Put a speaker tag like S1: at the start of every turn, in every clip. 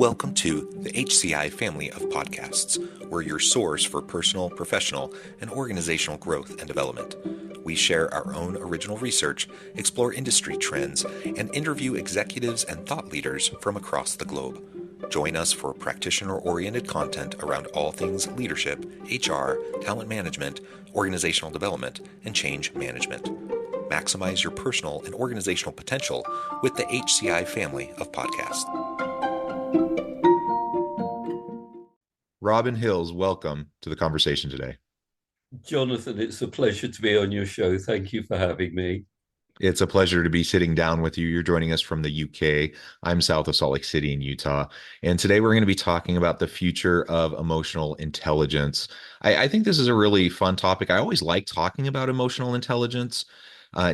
S1: Welcome to the HCI family of podcasts. We're your source for personal, professional, and organizational growth and development. We share our own original research, explore industry trends, and interview executives and thought leaders from across the globe. Join us for practitioner-oriented content around all things leadership, HR, talent management, organizational development, and change management. Maximize your personal and organizational potential with the HCI family of podcasts. Robin Hills, welcome to the conversation today.
S2: Jonathan, it's a pleasure to be on your show. Thank you for having me.
S1: It's a pleasure to be sitting down with you. You're joining us from the UK. I'm south of Salt Lake City in Utah. And today we're going to be talking about the future of emotional intelligence. I think this is a really fun topic. I always like talking about emotional intelligence,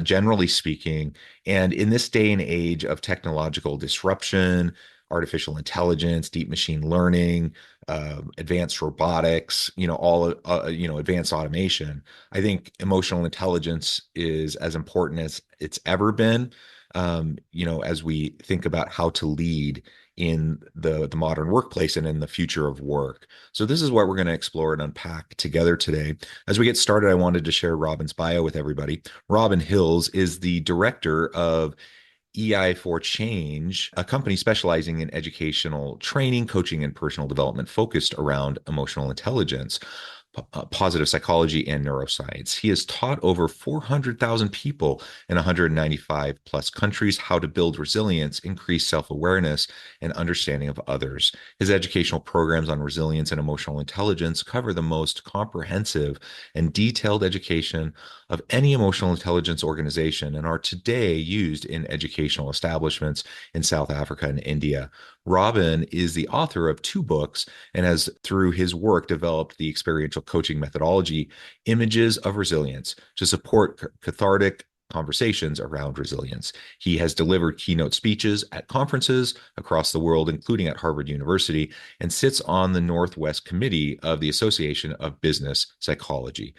S1: generally speaking. And in this day and age of technological disruption, artificial intelligence, deep machine learning, advanced robotics, advanced automation. I think emotional intelligence is as important as it's ever been. As we think about how to lead in the modern workplace and in the future of work. So this is what we're going to explore and unpack together today. As we get started, I wanted to share Robin's bio with everybody. Robin Hills is the director of EI for Change, a company specializing in educational training, coaching, and personal development focused around emotional intelligence, positive psychology, and neuroscience. He has taught over 400,000 people in 195 plus countries how to build resilience, increase self-awareness, and understanding of others. His educational programs on resilience and emotional intelligence cover the most comprehensive and detailed education of any emotional intelligence organization and are today used in educational establishments in South Africa and India. Robin is the author of 2 books and has, through his work, developed the experiential coaching methodology, Images of Resilience, to support cathartic conversations around resilience. He has delivered keynote speeches at conferences across the world, including at Harvard University, and sits on the Northwest Committee of the Association of Business Psychology.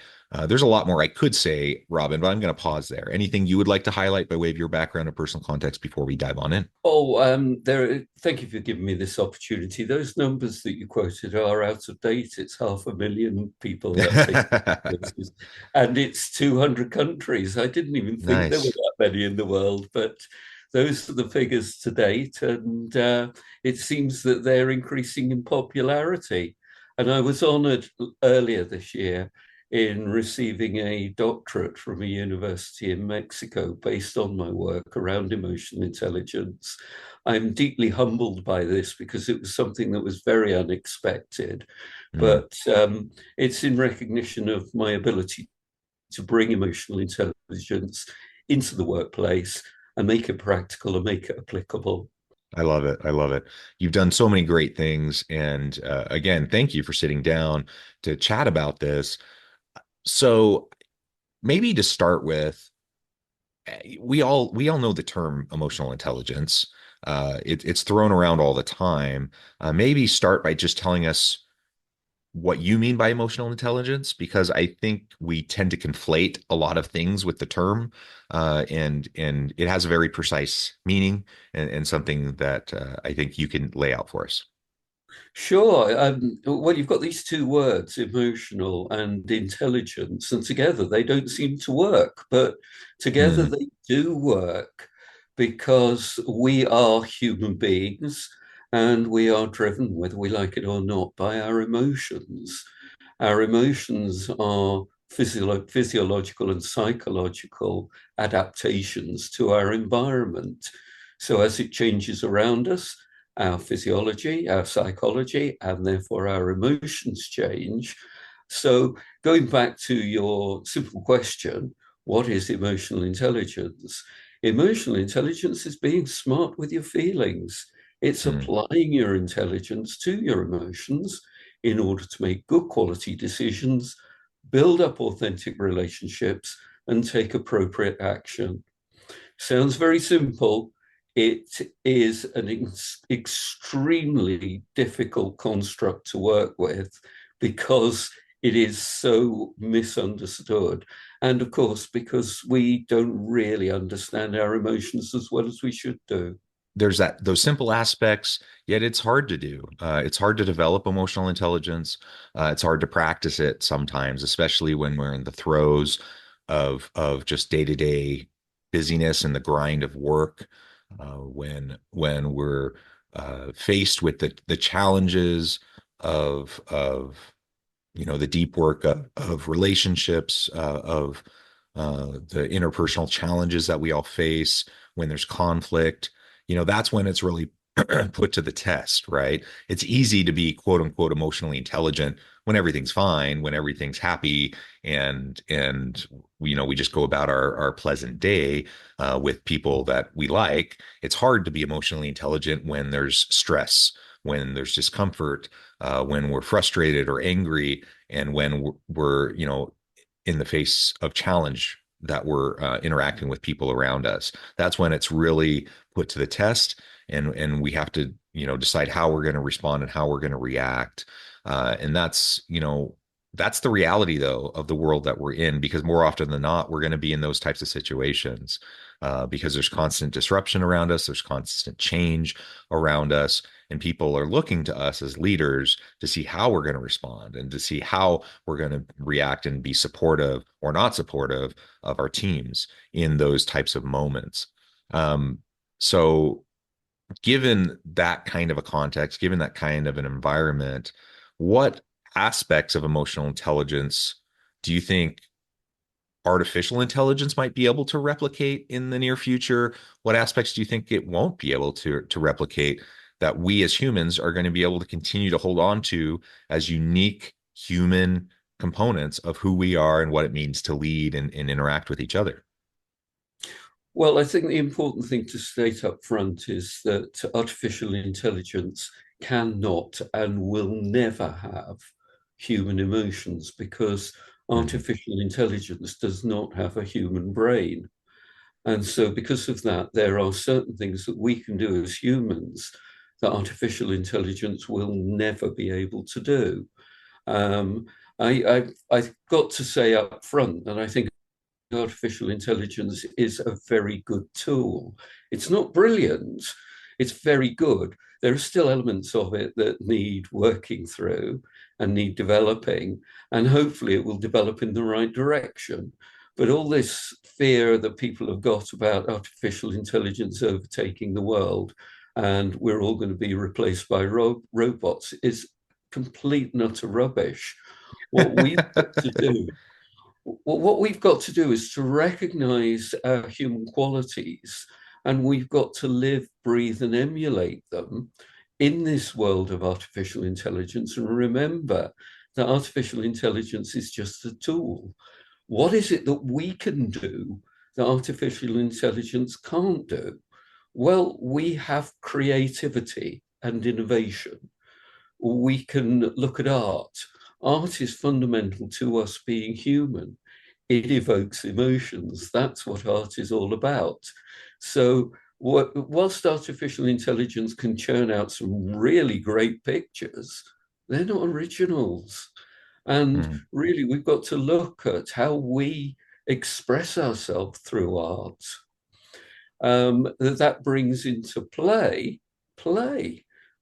S1: There's a lot more I could say, Robin, but I'm going to pause there. Anything you would like to highlight by way of your background and personal context before we dive on in?
S2: Thank you for giving me this opportunity. Those numbers that you quoted are out of date. It's 500,000 people have taken courses, and it's 200 countries. I didn't even think there were
S1: Nice.
S2: that many in the world, but those are the figures to date, and it seems that they're increasing in popularity. And I was honored earlier this year in receiving a doctorate from a university in Mexico based on my work around emotional intelligence. I'm deeply humbled by this because it was something that was very unexpected,
S1: Mm.
S2: but it's in recognition of my ability to bring emotional intelligence into the workplace and make it practical and make it applicable.
S1: I love it. I love it. You've done so many great things. And again, thank you for sitting down to chat about this. So maybe to start with, we all know the term emotional intelligence. It's thrown around all the time. Maybe start by just telling us what you mean by emotional intelligence, because I think we tend to conflate a lot of things with the term, and it has a very precise meaning and something that I think you can lay out for us.
S2: Sure. Well, you've got these 2 words, emotional and intelligence, and together they don't seem to work, but together
S1: Mm,
S2: they do work because we are human beings and we are driven, whether we like it or not, by our emotions. Our emotions are physiological and psychological adaptations to our environment. So as it changes around us, our physiology, our psychology, and therefore our emotions change. So, going back to your simple question, what is emotional intelligence? Emotional intelligence is being smart with your feelings. It's
S1: mm.
S2: applying your intelligence to your emotions in order to make good quality decisions, build up authentic relationships, and take appropriate action. Sounds very simple. It is an extremely difficult construct to work with because it is so misunderstood. And of course, because we don't really understand our emotions as well as we should do.
S1: there's that those simple aspects, yet it's hard to do. It's hard to develop emotional intelligence. It's hard to practice it sometimes, especially when we're in the throes of just day-to-day busyness and the grind of work. When we're faced with the challenges of the deep work of relationships, of the interpersonal challenges that we all face when there's conflict, that's when it's really put to the test, right? It's easy to be quote unquote emotionally intelligent when everything's fine, when everything's happy, and we just go about our pleasant day with people that we like. It's hard to be emotionally intelligent when there's stress, when there's discomfort, when we're frustrated or angry, and when we're in the face of challenge that we're interacting with people around us. That's when it's really put to the test, and we have to decide how we're going to respond and how we're going to react. And that's the reality though of the world that we're in, because more often than not we're going to be in those types of situations because there's constant disruption around us, there's constant change around us, and people are looking to us as leaders to see how we're going to respond and to see how we're going to react and be supportive or not supportive of our teams in those types of moments. So given that kind of a context, given that kind of an environment, what aspects of emotional intelligence do you think artificial intelligence might be able to replicate in the near future? What aspects do you think it won't be able to replicate that we as humans are going to be able to continue to hold on to as unique human components of who we are and what it means to lead and interact with each other?
S2: Well, I think the important thing to state up front is that artificial intelligence cannot and will never have human emotions because
S1: Mhm.
S2: artificial intelligence does not have a human brain. And so, because of that, there are certain things that we can do as humans that artificial intelligence will never be able to do. Um, I've got to say up front that I think artificial intelligence is a very good tool. It's not brilliant, it's very good. There are still elements of it that need working through and need developing, and hopefully it will develop in the right direction. But all this fear that people have got about artificial intelligence overtaking the world and we're all going to be replaced by robots is complete and utter rubbish. What we've got to do well, what we've got to do is to recognize our human qualities, and we've got to live, breathe, and emulate them in this world of artificial intelligence. And remember that artificial intelligence is just a tool. What is it that we can do that artificial intelligence can't do? Well, we have creativity and innovation. We can look at art. Art is fundamental to us being human. It evokes emotions. That's what art is all about. So, whilst artificial intelligence can churn out some really great pictures, they're not originals. And
S1: Mhm.
S2: really, we've got to look at how we express ourselves through art. That brings into play,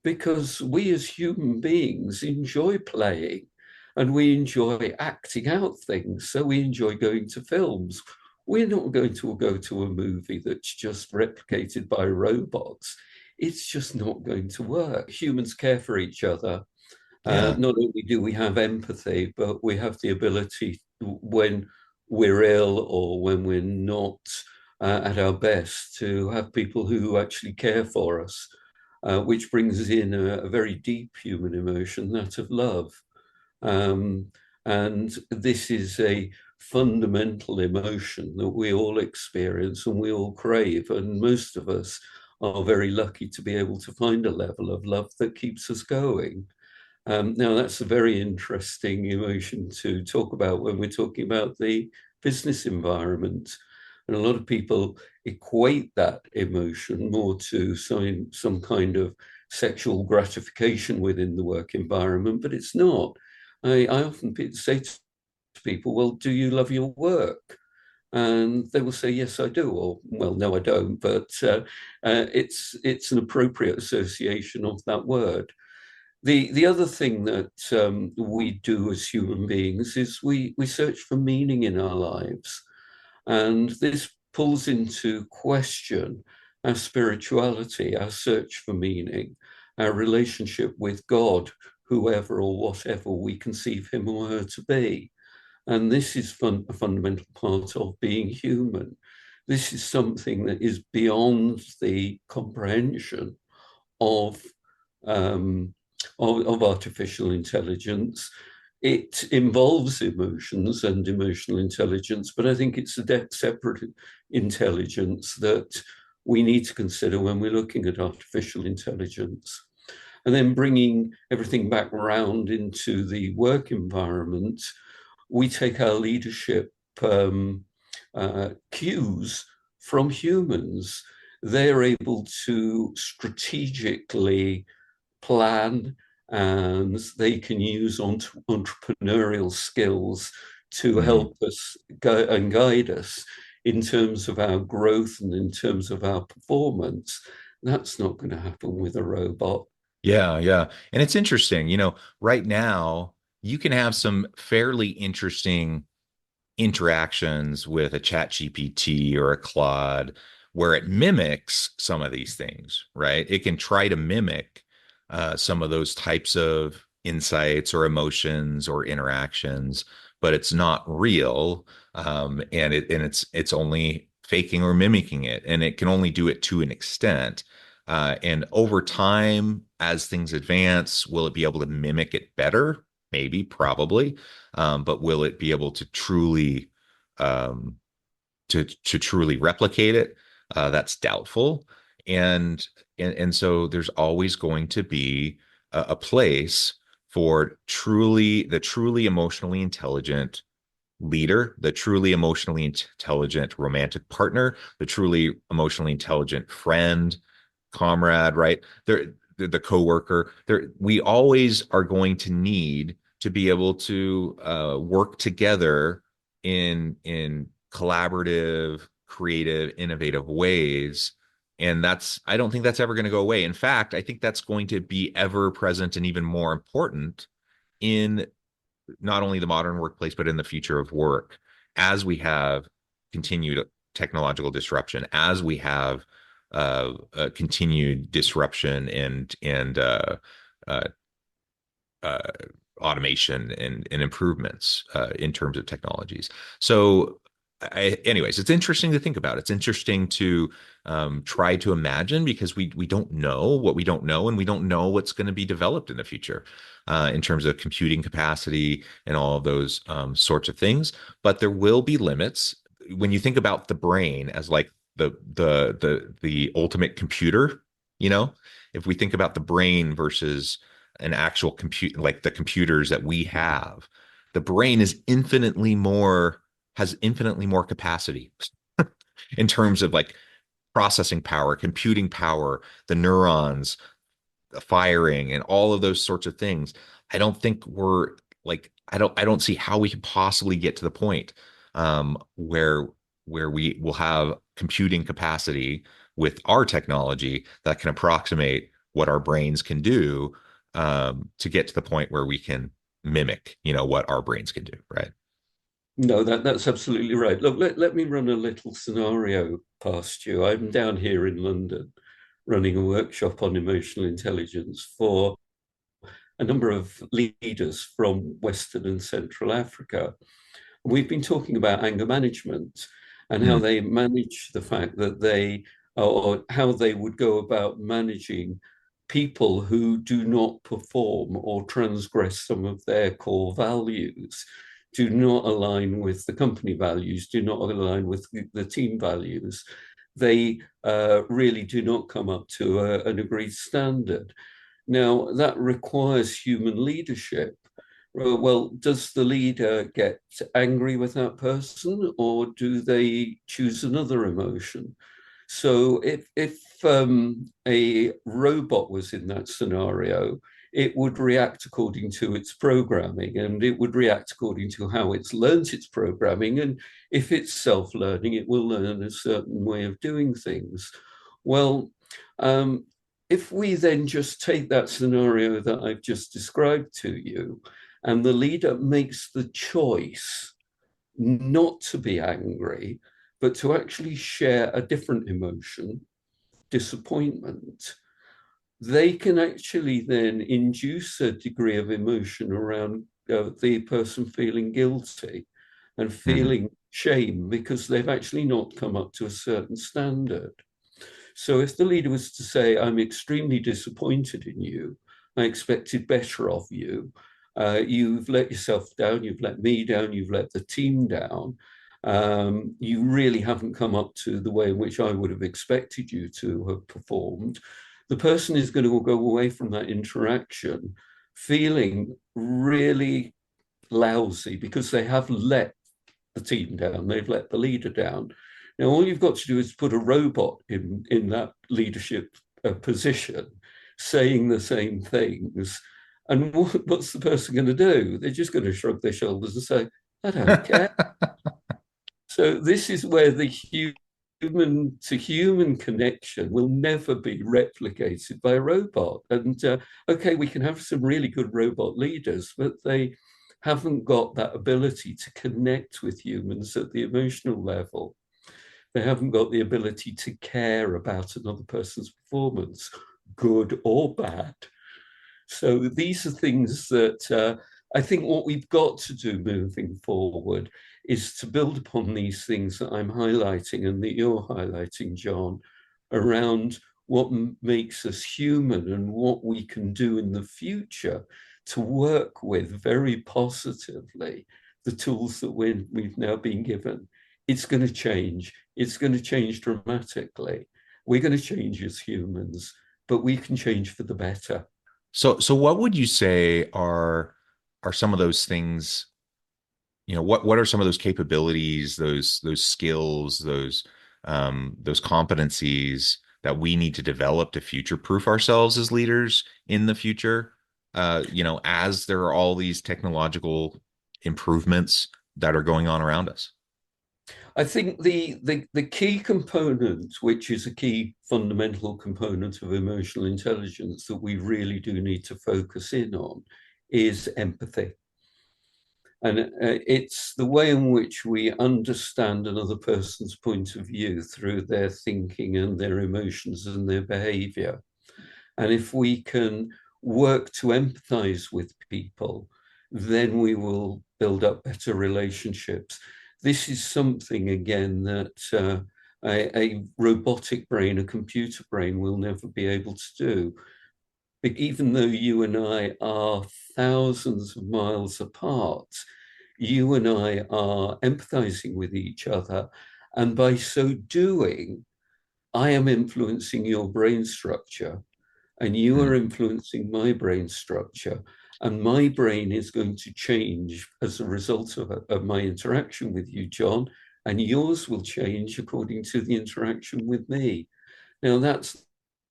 S2: because we as human beings enjoy playing and we enjoy acting out things. So we enjoy going to films. We're not going to go to a movie that's just replicated by robots. It's just not going to work. Humans care for each other.
S1: Yeah.
S2: Not only do we have empathy, but we have the ability when we're ill or when we're not at our best to have people who actually care for us, which brings in a very deep human emotion, that of love. Um, and this is a fundamental emotion that we all experience and we all crave. And most of us are very lucky to be able to find a level of love that keeps us going. Now, that's a very interesting emotion to talk about when we're talking about the business environment. And a lot of people equate that emotion more to some kind of sexual gratification within the work environment, but it's not. I often say to people, well, do you love your work? And they will say, yes, I do, or well, no, I don't. But it's an appropriate association of that word. The other thing that we do as human beings is we search for meaning in our lives. And this pulls into question our spirituality, our search for meaning, our relationship with God, whoever or whatever we conceive him or her to be. And this is a fundamental part of being human. This is something that is beyond the comprehension of um, of artificial intelligence. It involves emotions and emotional intelligence, but I think it's a separate intelligence that we need to consider when we're looking at artificial intelligence. And then bringing everything back around into the work environment, we take our leadership cues from humans. They're able to strategically plan, and they can use entrepreneurial skills to
S1: Mhm.
S2: help us go and guide us in terms of our growth and in terms of our performance. That's not going to happen with a robot.
S1: Yeah, yeah. And it's interesting, right now you can have some fairly interesting interactions with a chat GPT or a Claude where it mimics some of these things, right? It can try to mimic some of those types of insights or emotions or interactions, but it's not real. And it's only faking or mimicking it. And it can only do it to an extent. And over time, as things advance, will it be able to mimic it better? Maybe, probably. But will it be able to um, truly replicate it? That's doubtful. And, and so there's always going to be a place for the truly emotionally intelligent leader, the truly emotionally intelligent romantic partner, the truly emotionally intelligent friend, comrade, right? The coworker. We always are going to need to be able to work together in collaborative, creative, innovative ways. And I don't think that's ever going to go away. In fact, I think that's going to be ever present and even more important in not only the modern workplace, but in the future of work as we have continued technological disruption, as we have continued disruption and uh, uh, automation and improvements in terms of technologies. So, anyways, it's interesting to think about. It's interesting to try to imagine because we don't know what we don't know, and we don't know what's going to be developed in the future in terms of computing capacity and all of those sorts of things. But there will be limits when you think about the brain as like the ultimate computer. You know, if we think about the brain versus an actual compute like the computers that we have, the brain has infinitely more capacity in terms of like processing power, computing power, the neurons firing and all of those sorts of things. I don't think we're like I don't see how we can possibly get to the point where we will have computing capacity with our technology that can approximate what our brains can do to get to the point where we can mimic, what our brains can do, right?
S2: No, that's absolutely right. Look, let me run a little scenario past you. I'm down here in London running a workshop on emotional intelligence for a number of leaders from Western and Central Africa. We've been talking about anger management and how
S1: Mm,
S2: they manage the fact that or how they would go about managing people who do not perform or transgress some of their core values, do not align with the company values, do not align with the team values. They really do not come up to an agreed standard. Now, that requires human leadership. Well, does the leader get angry with that person, or do they choose another emotion? So, if a robot was in that scenario, it would react according to its programming, and it would react according to how it's learnt its programming. And if it's self-learning, it will learn a certain way of doing things. Well, um, if we then just take that scenario that I've just described to you, and the leader makes the choice not to be angry, but to actually share a different emotion, disappointment, they can actually then induce a degree of emotion around the person feeling guilty and
S1: Mhm.
S2: feeling shame because they've actually not come up to a certain standard. So if the leader was to say, I'm extremely disappointed in you, I expected better of you, you've let yourself down, you've let me down, you've let the team down, you really haven't come up to the way in which I would have expected you to have performed, the person is going to go away from that interaction feeling really lousy because they have let the team down, they've let the leader down. Now, all you've got to do is put a robot in that leadership position saying the same things. And what's the person going to do? They're just going to shrug their shoulders and say, I don't care. So, this is where the human to human connection will never be replicated by a robot. And okay, we can have some really good robot leaders, but they haven't got that ability to connect with humans at the emotional level. They haven't got the ability to care about another person's performance, good or bad. So these are things that I think what we've got to do moving forward is to build upon these things that I'm highlighting and that you're highlighting, John, around what makes us human and what we can do in the future to work with very positively the tools that we've now been given. It's going to change. It's going to change dramatically. We're going to change as humans, but we can change for the better.
S1: So what would you say are some of those things, what are some of those capabilities, those skills, those competencies that we need to develop to future-proof ourselves as leaders in the future? As there are all these technological improvements that are going on around us.
S2: I think the key component, which is a key fundamental component of emotional intelligence that we really do need to focus in on, is empathy. And it's the way in which we understand another person's point of view through their thinking and their emotions and their behavior. And if we can work to empathize with people, then we will build up better relationships. This is something, again, that a robotic brain, a computer brain, will never be able to do. But even though you and I are thousands of miles apart, you and I are empathizing with each other. And by so doing, I am influencing your brain structure and you are
S1: Mhm.
S2: influencing my brain structure. And my brain is going to change as a result of my interaction with you, John, and yours will change according to the interaction with me. Now, that's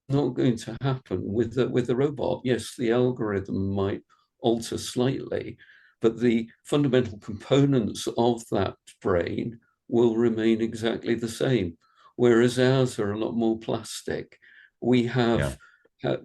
S2: not going to happen with a robot. Yes, the algorithm might alter slightly, but the fundamental components of that brain will remain exactly the same. Whereas ours are a lot more plastic. We
S1: Yeah.
S2: have, uh,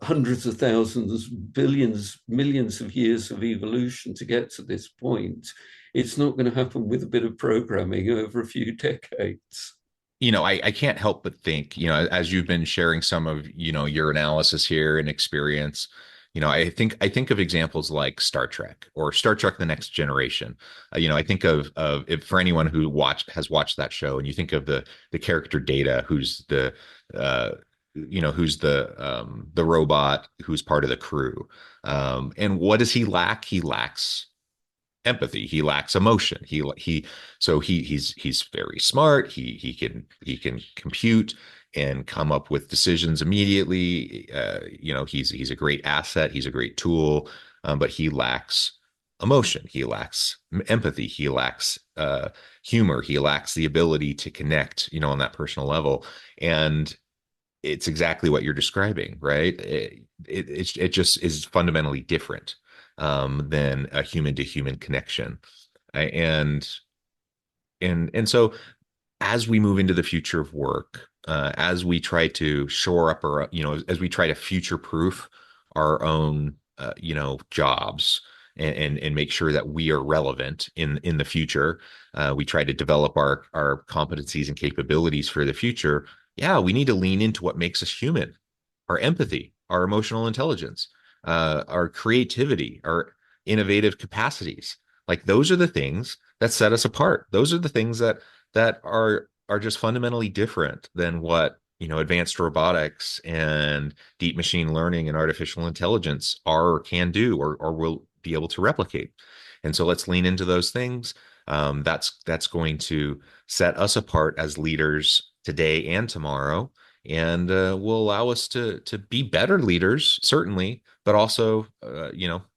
S2: hundreds of thousands, billions, millions of years of evolution to get to this point. It's not going to happen with a bit of programming over a few decades.
S1: I can't help but think, as you've been sharing some of, your analysis here and experience, I think of examples like Star Trek or Star Trek: The Next Generation. I think of if for anyone who has watched that show, and you think of the character Data, uh, who's the robot who's part of the crew. And what does he lack? He lacks empathy. He lacks emotion. He's very smart. He can compute and come up with decisions immediately. He's a great asset. He's a great tool, but he lacks emotion. He lacks empathy. He lacks humor. He lacks the ability to connect, on that personal level. And it's exactly what you're describing, right? It just is fundamentally different than a human to human connection. And so as we move into the future of work, as we try to shore up our, as we try to future proof our own, jobs and make sure that we are relevant in the future, we try to develop our competencies and capabilities for the future. Yeah, we need to lean into what makes us human, our empathy, our emotional intelligence, our creativity, our innovative capacities. Like those are the things that set us apart. Those are the things that are just fundamentally different than what advanced robotics and deep machine learning and artificial intelligence are or can do or will be able to replicate. And so let's lean into those things. That's going to set us apart as leaders today and tomorrow, and will allow us to be better leaders, certainly, but also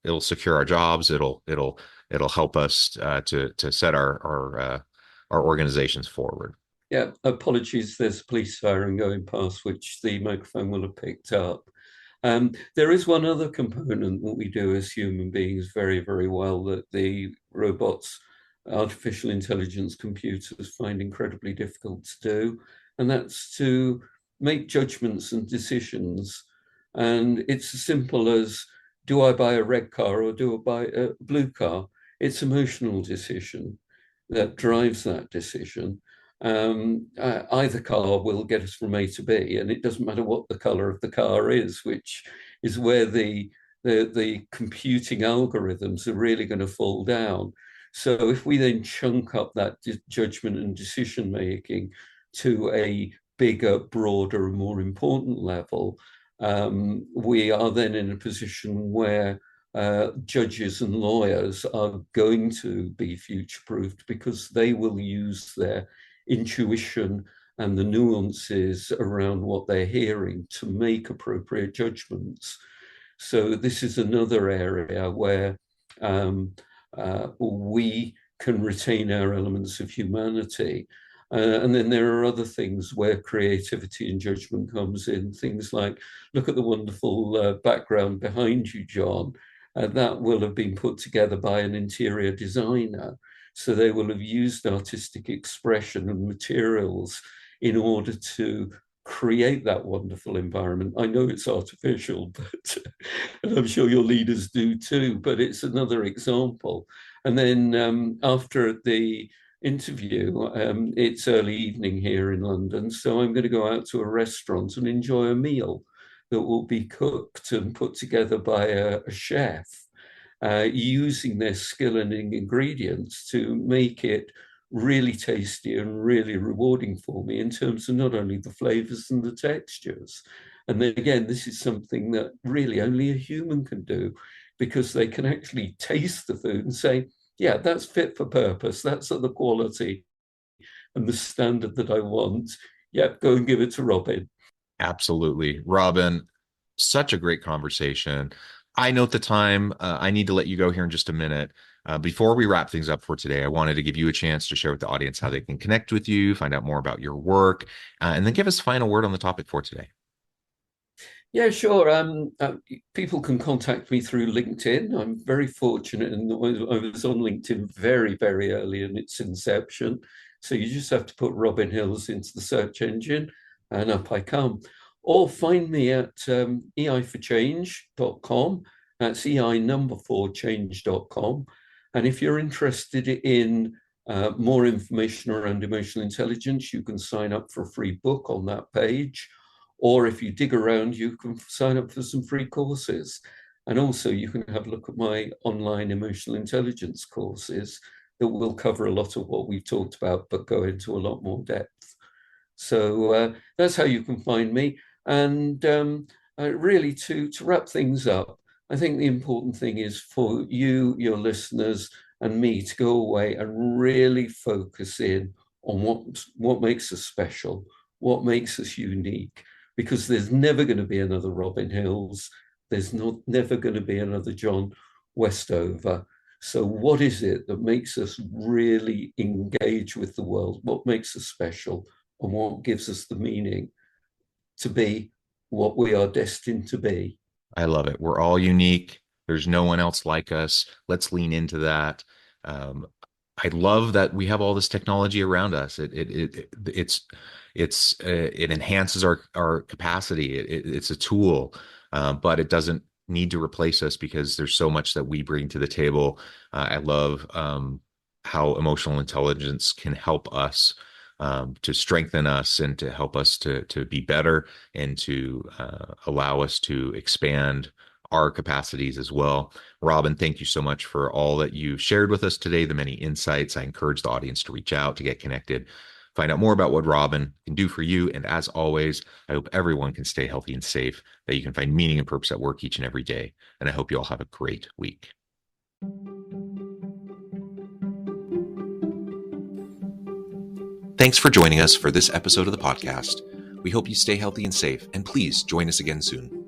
S1: it'll secure our jobs. It'll help us to set our organizations forward.
S2: Yeah, apologies. There's police siren going past, which the microphone will have picked up. There is one other component that we do as human beings very, very well that the robots, artificial intelligence computers find incredibly difficult to do, and that's to make judgments and decisions. And it's as simple as, do I buy a red car or do I buy a blue car? It's emotional decision that drives that decision. Either car will get us from A to B, and it doesn't matter what the color of the car is, which is where the computing algorithms are really going to fall down. So if we then chunk up that judgment and decision making to a bigger, broader, and more important level, we are then in a position where judges and lawyers are going to be future proofed because they will use their intuition and the nuances around what they're hearing to make appropriate judgments. So this is another area where we can retain our elements of humanity. And then there are other things where creativity and judgment comes in. Things like, look at the wonderful background behind you, John. That will have been put together by an interior designer. So they will have used artistic expression and materials in order to create that wonderful environment. I know it's artificial, but and I'm sure your leaders do too, but it's another example. And then after the interview, it's early evening here in London, so I'm going to go out to a restaurant and enjoy a meal that will be cooked and put together by a chef using their skill and ingredients to make it really tasty and really rewarding for me in terms of not only the flavors and the textures. And then again, this is something that really only a human can do because they can actually taste the food and say, yeah, that's fit for purpose. That's at the quality and the standard that I want. Yeah, go and give it to Robin.
S1: Absolutely. Robin, such a great conversation. I note the time. I need to let you go here in just a minute. Before we wrap things up for today, I wanted to give you a chance to share with the audience how they can connect with you, find out more about your work, and then give us a final word on the topic for today.
S2: Yeah, sure. People can contact me through LinkedIn. I'm very fortunate, and I was on LinkedIn very, very early in its inception. So you just have to put Robin Hills into the search engine, and up I come. Or find me at eiforchange.com. That's EI number 4 change.com. And if you're interested in more information around emotional intelligence, you can sign up for a free book on that page. Or if you dig around, you can sign up for some free courses. And also you can have a look at my online emotional intelligence courses that will cover a lot of what we've talked about, but go into a lot more depth. So that's how you can find me. And really to wrap things up, I think the important thing is for you, your listeners, and me to go away and really focus in on what makes us special, what makes us unique, because there's never going to be another Robin Hills. There's never going to be another John Westover. So what is it that makes us really engage with the world? What makes us special? And what gives us the meaning? to be what we are destined to be.
S1: I love it. We're all unique. There's no one else like us. Let's lean into that. Um, I love that we have all this technology around us. It enhances our capacity. It's a tool, but it doesn't need to replace us because there's so much that we bring to the table. I love how emotional intelligence can help us, to strengthen us and to help us to be better and to allow us to expand our capacities as well. Robin, thank you so much for all that you shared with us today, the many insights. I encourage the audience to reach out, to get connected, find out more about what Robin can do for you. And as always, I hope everyone can stay healthy and safe, that you can find meaning and purpose at work each and every day. And I hope you all have a great week. Thanks for joining us for this episode of the podcast. We hope you stay healthy and safe, and please join us again soon.